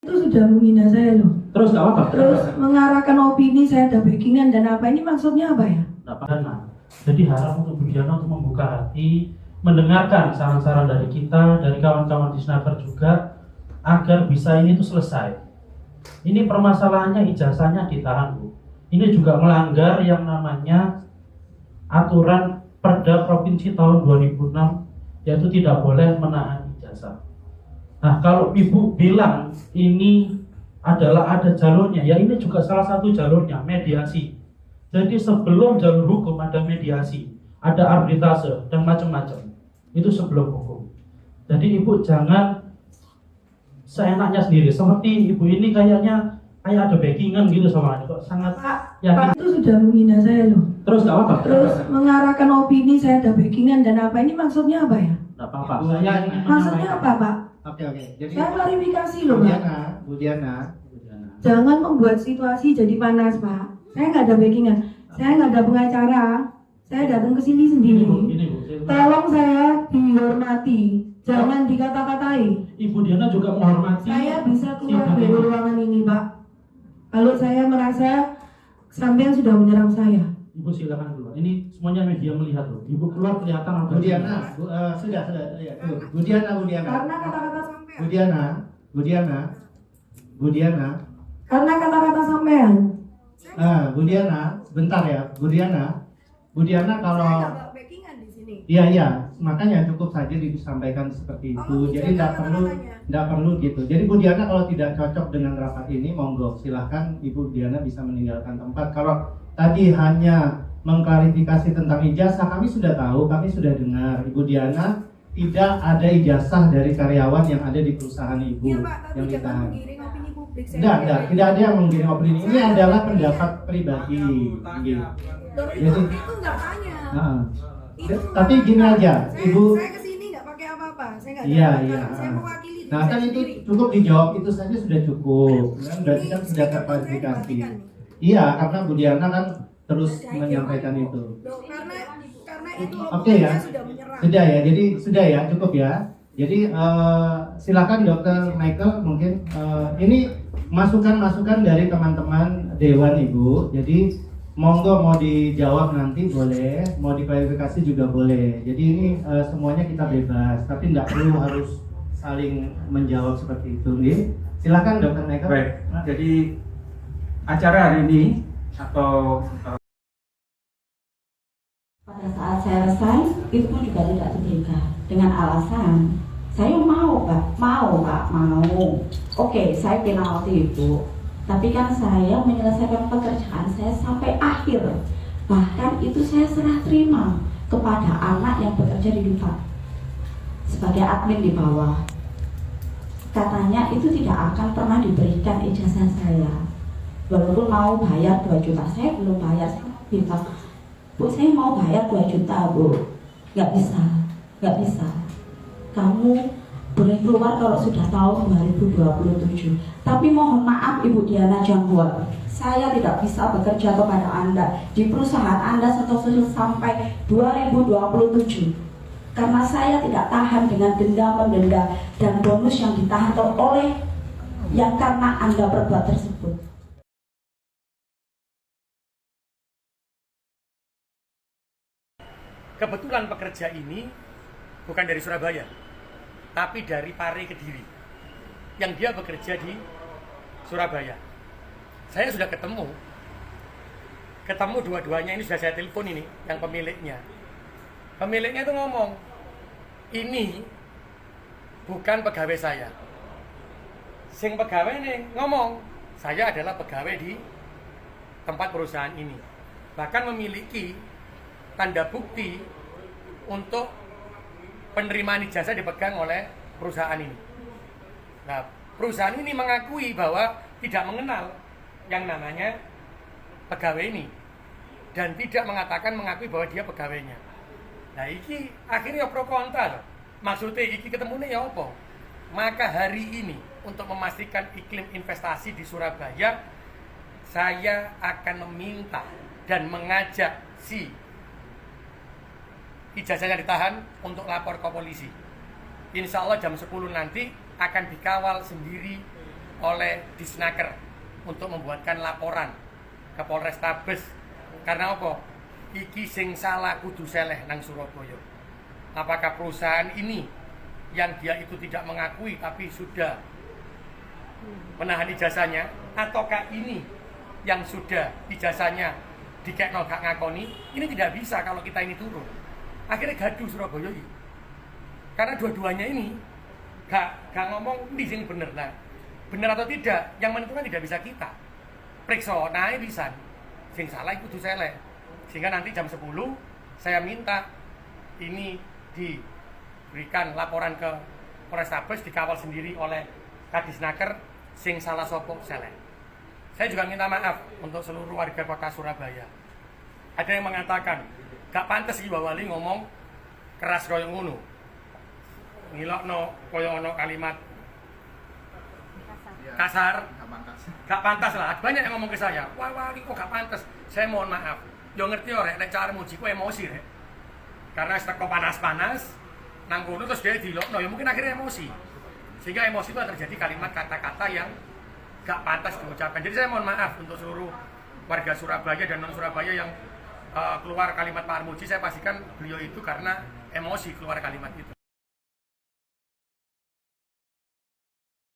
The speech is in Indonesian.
Itu sudah menghina saya loh. Terus nggak apa-apa. Terus mengarahkan opini saya ada backingan dan apa, ini maksudnya apa ya? Jadi harap untuk Bu Diana untuk membuka hati, mendengarkan saran-saran dari kita, dari kawan-kawan di Snaker juga, agar bisa ini tuh selesai. Ini permasalahannya ijazahnya ditahan, Bu. Ini juga melanggar yang namanya aturan Perda Provinsi tahun 2006, yaitu tidak boleh menahan ijazah. Nah, kalau Ibu bilang ini adalah ada jalurnya, ya ini juga salah satu jalurnya, mediasi. Jadi sebelum jalur hukum ada mediasi, ada arbitrase dan macam-macam. Itu sebelum hukum. Jadi Ibu jangan seenaknya sendiri. Seperti Ibu ini kayaknya kayak ada backingan gitu sama kok sangat Pak yakin. itu sudah menghina saya loh. Terus nggak apa-apa. Terus mengarahkan opini saya ada backingan dan apa, ini maksudnya apa ya? Nggak apa-apa. Saya ingin Maksudnya menyampaikan. apa, Pak? Oke. Jadi Saya klarifikasi Bu loh, Pak. Diana, Bu Diana. Jangan membuat situasi jadi panas, Pak. Saya nggak ada backingan. Saya nggak ada pengacara. Saya datang ke sini sendiri. Ini, Bu. Tolong saya dihormati. Jangan dikata-katai. Ibu Diana juga menghormati. Saya bisa keluar dari ruangan ini, Pak. Kalau saya merasa sampean sudah menyerang saya. Ibu silakan keluar. Ini semuanya media melihat loh. Ibu keluar kelihatan Bu Diana, sudah. Ya. Bu Diana. Karena kata-kata sampean. Bu Diana. Karena kata-kata sampean. Bu Diana, sebentar ya. Bu Diana kalau Saya nggak bawa backingan di sini. iya, makanya cukup saja disampaikan seperti itu. Oh, Jadi jaga tidak perlu gitu. Jadi Bu Diana kalau tidak cocok dengan rapat ini, monggo silahkan Ibu Diana bisa meninggalkan tempat. Kalau tadi hanya mengklarifikasi tentang ijazah, kami sudah tahu, kami sudah dengar. Ibu Diana tidak ada ijazah dari karyawan yang ada di perusahaan Ibu Iya, Pak, tapi yang jangan ditahan. menggiring opini publik. Tidak ada yang menggiring opini. Ini adalah pendapat pribadi. Gitu. Itu nggak tanya. Nah, Itu tapi gini aja, Ibu. Saya kesini nggak pakai apa-apa. Saya nggak ada Iya. apa-apa. Saya mewakili diri Nah saya kan itu sendiri. cukup dijawab, itu saja sudah cukup. Kan berarti kan sudah Ini terklarifikasi. saya Iya, karena Bu Diana kan terus Ada menyampaikan itu. Loh, karena itu Oke ya, sudah menyerang. sudah ya. Jadi sudah ya, cukup ya. Jadi silakan Dokter Michael mungkin ini masukan-masukan dari teman-teman Dewan Ibu. Jadi monggo mau dijawab nanti boleh, mau diklarifikasi juga boleh. Jadi ini semuanya kita bebas, tapi tidak perlu harus saling menjawab seperti itu. Nih, silakan Dokter Michael. Baik, jadi acara hari ini atau pada saat saya resign itu pun juga tidak diberikan dengan alasan saya mau oke saya penalti itu, tapi kan saya menyelesaikan pekerjaan saya sampai akhir, bahkan itu saya serah terima kepada anak yang bekerja di Dufa sebagai admin di bawah. Katanya itu tidak akan pernah diberikan ijazah saya, walaupun mau bayar 2 juta. Saya belum bayar, saya bilang, Bu, saya mau bayar 2 juta, Bu. Nggak bisa. Kamu boleh keluar kalau sudah tahun 2027. Tapi mohon maaf Ibu Diana Janggoa, saya tidak bisa bekerja kepada Anda di perusahaan Anda sampai 2027. Karena saya tidak tahan dengan denda-mendenda dan bonus yang ditahan oleh yang karena Anda berbuat tersebut. Kebetulan pekerja ini bukan dari Surabaya, tapi dari Pare Kediri, yang dia bekerja di Surabaya. Saya sudah ketemu dua-duanya, ini sudah saya telepon ini, yang pemiliknya. Pemiliknya itu ngomong, ini bukan pegawai saya. Sing pegawai ini ngomong, saya adalah pegawai di tempat perusahaan ini. Bahkan memiliki tanda bukti untuk penerimaan ijazah dipegang oleh perusahaan ini. Nah, perusahaan ini mengakui bahwa tidak mengenal yang namanya pegawai ini dan tidak mengakui bahwa dia pegawainya. Nah, iki akhirnya pro kontra loh. Maksudnya iki ketemunya ya apa? Maka hari ini untuk memastikan iklim investasi di Surabaya, saya akan meminta dan mengajak si ijazahnya ditahan untuk lapor ke polisi. Insya Allah jam 10 nanti akan dikawal sendiri oleh Disnaker untuk membuatkan laporan ke Polrestabes. Karena apa? Iki sing salah kudu seleh nang Surabaya. Apakah perusahaan ini yang dia itu tidak mengakui tapi sudah menahan ijazahnya, ataukah ini yang sudah ijazahnya dikekno gak ngakoni? Ini tidak bisa kalau kita ini turun. Akhirnya gaduh Surabaya ini. Karena dua-duanya ini gak ngomong di sini bener. Nah, bener atau tidak yang menentukan tidak bisa kita. Periksa naik bisa. Sing salah kudu seleh. Sehingga nanti jam 10 saya minta ini diberikan laporan ke Polrestabes, dikawal sendiri oleh Kadisnaker, sing salah sopo seleh. Saya juga minta maaf untuk seluruh warga kota Surabaya. Ada yang mengatakan gak pantas Ibu Wali ngomong keras koyo ngono, ngilokno koyo ono kalimat kasar, gak pantas lah. Banyak yang ngomong ke saya, wah Wali kok gak pantas. Saya mohon maaf, yo ngerti yo rek cara muji ku emosi rek. Karena seteko panas-panas nang kono terus dia dilokno, ya mungkin akhirnya emosi. Sehingga emosi itu terjadi kalimat kata-kata yang gak pantas diucapkan. Jadi saya mohon maaf untuk seluruh warga Surabaya dan non Surabaya yang keluar kalimat Pak Armuji. Saya pastikan beliau itu karena emosi keluar kalimat itu.